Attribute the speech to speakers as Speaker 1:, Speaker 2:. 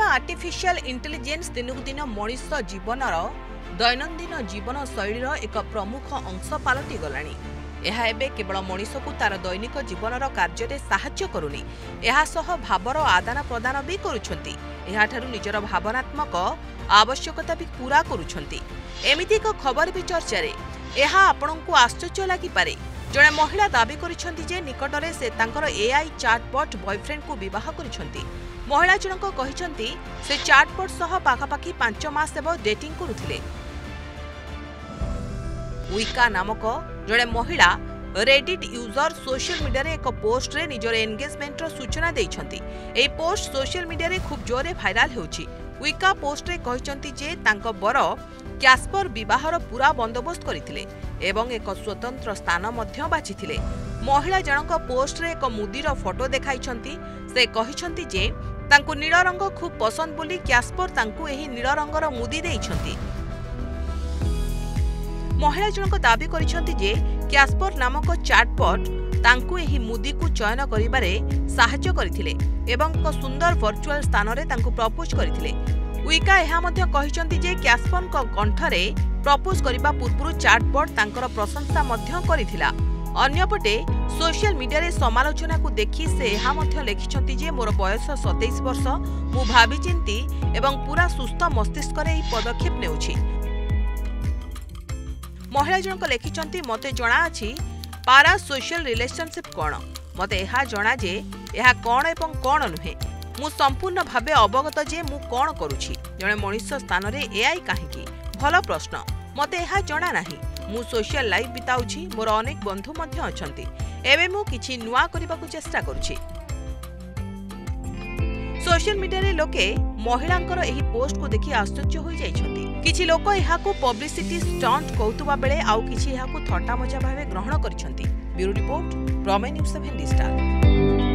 Speaker 1: Artificial intelligence दिनकु दिन मनीष जीवनर दैनंदिन जीवन शैलीर एक प्रमुख अंश पलटि गलानी। यह एबे केवल मनीष को तार दैनिक जीवनर कार्य साहाय्य करुनी, यह सह भावर आदान प्रदान भी करुछंती। एहाठारु निजर भावनात्मक आवश्यकता भी पूरा करुछंती। एमिति एक खबर भी चर्चा रे यह आपनकु आश्चर्य लागि पारे। जणे महिला दाबी करिसंती जे निकटरे से तांकर एआई चैटबॉट बॉयफ्रेंड को विवाह करिसंती। महिला जनक कहिसंती से चैटबॉट सह पाखापाखी 5 मास हेब डेटिंग करुथिले। विका नामक जड़े महिला रेडिट यूजर सोशल मीडिया रे एक पोस्ट रे निजर एंगेजमेंट रो सूचना देइछंती। एई पोस्ट सोशल मीडिया रे खूब जोरे भाइराल होउची। विका पोस्ट रे कहिसंती जे तांको बर कैस्पर विवाहर पूरा बंदोबस्त करथिले एवं एक स्वतंत्र स्थान मध्य बाछिथिले। महिला जनक पोस्ट रे एक मुदीर फोटो देखाइछंती। से कहिछंती जे तांको नील रंग खूब पसंद बोली कैस्पर तांको एही नील रंगर मुदी देइछंती। महिला जनक दाबी करिसंती जे कैस्पर नामक चैटबॉट तांको एही मुदी को चयन करिबारे सहायता करथिले एवं एक सुंदर वर्चुअल स्थान रे तांको प्रपोज करथिले। विका एहा मध्य कहिसंती जे कैस्पर को कंठरे प्रपोज करिबा पूर्व चैटबॉट तांकर प्रशंसा मध्य करिथिला। अन्यपटे सोशल मीडिया रे समालोचना को देखि से एहा मध्य लिखिसंती जे मोर बयस 27 वर्ष, मु भाबी चिंती एवं पूरा सुस्थ मस्तिष्क रे पदक्षेप नेउछि। महिला जनक लिखिसंती मते जणा अछि पारा सोशल रिलेशनशिप कोन, मते एहा जणा जे एहा कोन एवं कोन नुहे। मु संपूर्ण भावे अवगत जे मु कोन करूछि। जणे मनुष्य स्थान रे एआई काहेकि? भल प्रश्न। मते एहा जणा नाही। मु सोशल लाइफ बिताउछि, मोर अनेक बंधु मध्य अछंती। एबे मु किछि नुआ करिबाकू चेष्टा करूछि। सोशल मीडिया रे लोके महिलांकर एही पोस्ट को देखि आश्चर्य होई जाइछंती। किछि लोक एहाकू पब्लिसिटी स्टंट कहतुबा बेले आउ किछि एहाकू थट्टा मजा भावे ग्रहण करिछंती। ब्यूरो रिपोर्ट, प्रमेय न्यूज 7 स्टार।